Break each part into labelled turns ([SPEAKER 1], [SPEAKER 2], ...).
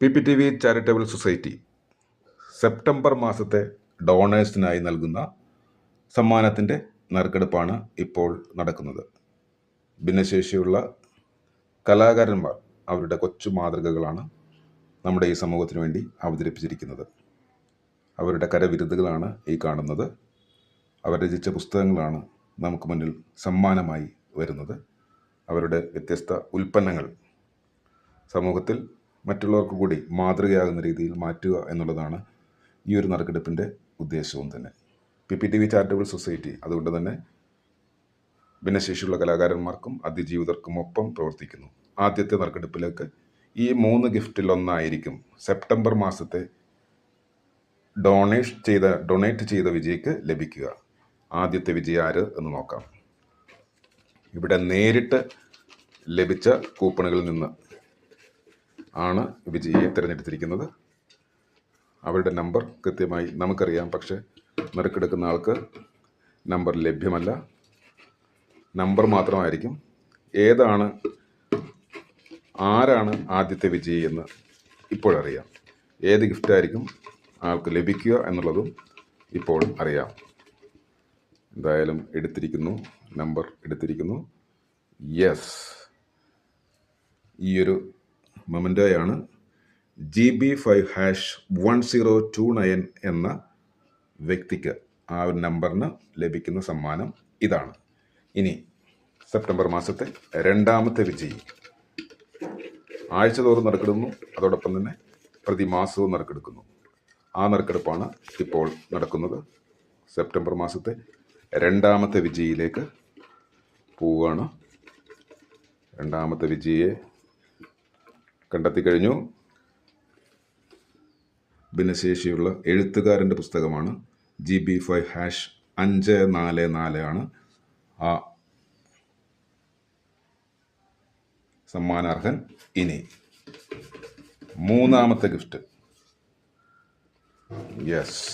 [SPEAKER 1] PPTV charitable society September മാസത്തെ ഡോണേഴ്സിനായി നൽകുന്ന സമ്മാനത്തിൻ്റെ നറുക്കെടുപ്പാണ് ഇപ്പോൾ നടക്കുന്നത്. ഭിന്നശേഷിയുള്ള കലാകാരന്മാർ അവരുടെ കൊച്ചു മാതൃകകളാണ് നമ്മുടെ ഈ സമൂഹത്തിന് വേണ്ടി അവതരിപ്പിച്ചിരിക്കുന്നത്. അവരുടെ കരവിരുതുകളാണ് ഈ കാണുന്നത്. അവർ രചിച്ച പുസ്തകങ്ങളാണ് നമുക്ക് മുന്നിൽ സമ്മാനമായി വരുന്നത്. അവരുടെ വ്യത്യസ്ത ഉൽപ്പന്നങ്ങൾ സമൂഹത്തിൽ മറ്റുള്ളവർക്ക് കൂടി മാതൃകയാകുന്ന രീതിയിൽ മാറ്റുക എന്നുള്ളതാണ് ഈ ഒരു നറുക്കെടുപ്പിൻ്റെ ഉദ്ദേശവും തന്നെ. PPTV ചാരിറ്റബിൾ സൊസൈറ്റി അതുകൊണ്ട് തന്നെ ഭിന്നശേഷിയുള്ള കലാകാരന്മാർക്കും അതിജീവിതർക്കും ഒപ്പം പ്രവർത്തിക്കുന്നു. ആദ്യത്തെ നറുക്കെടുപ്പിലേക്ക് ഈ 3 ഗിഫ്റ്റിലൊന്നായിരിക്കും സെപ്റ്റംബർ മാസത്തെ ഡൊണേറ്റ് ചെയ്ത വിജയിക്ക് ലഭിക്കുക. ആദ്യത്തെ വിജയി ആര് എന്ന് നോക്കാം. ഇവിടെ നേരിട്ട് ലഭിച്ച കൂപ്പണുകളിൽ നിന്ന് ആണ് വിജയിയെ തിരഞ്ഞെടുത്തിരിക്കുന്നത്. അവരുടെ നമ്പർ കൃത്യമായി നമുക്കറിയാം, പക്ഷേ നറുക്കെടുക്കുന്ന ആൾക്ക് നമ്പർ ലഭ്യമല്ല. നമ്പർ മാത്രമായിരിക്കും. ആരാണ് ആദ്യത്തെ വിജയി എന്ന് ഇപ്പോഴറിയാം. ഏത് ഗിഫ്റ്റായിരിക്കും ആൾക്ക് ലഭിക്കുക എന്നുള്ളതും ഇപ്പോൾ അറിയാം. എന്തായാലും നമ്പർ എടുത്തിരിക്കുന്നു. യെസ്, ഈ ഒരു മൊമെൻ്റോയാണ് GB5#1029 എന്ന വ്യക്തിക്ക്, ആ ഒരു നമ്പറിന് ലഭിക്കുന്ന സമ്മാനം ഇതാണ്. ഇനി സെപ്റ്റംബർ മാസത്തെ രണ്ടാമത്തെ വിജയി ആഴ്ചതോറും നറുക്കെടുക്കുന്നു, അതോടൊപ്പം തന്നെ പ്രതിമാസവും നറുക്കെടുക്കുന്നു. ആ നറുക്കെടുപ്പാണ് ഇപ്പോൾ നടക്കുന്നത്. സെപ്റ്റംബർ മാസത്തെ രണ്ടാമത്തെ വിജയിയിലേക്ക് പോവുകയാണ്. രണ്ടാമത്തെ വിജയിയെ കണ്ടെത്തി കഴിഞ്ഞു. ഭിന്നശേഷിയുള്ള എഴുത്തുകാരൻ്റെ പുസ്തകമാണ്. GB5#544 ആണ് ആ സമ്മാനാർഹൻ. ഇനി മൂന്നാമത്തെ ഗിഫ്റ്റ്. യെസ്,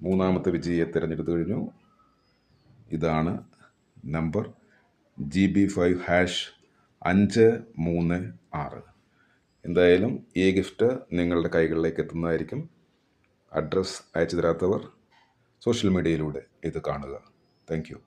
[SPEAKER 1] മൂന്നാമത്തെ വിജയിയെ തിരഞ്ഞെടുത്തു കഴിഞ്ഞു. ഇതാണ് നമ്പർ GB5#536. എന്തായാലും ഈ ഗിഫ്റ്റ് നിങ്ങളുടെ കൈകളിലേക്ക് എത്തുന്നതായിരിക്കും. അഡ്രസ്സ് അയച്ചു തരാത്തവർ സോഷ്യൽ മീഡിയയിലൂടെ ഇത് കാണുക. Thank you.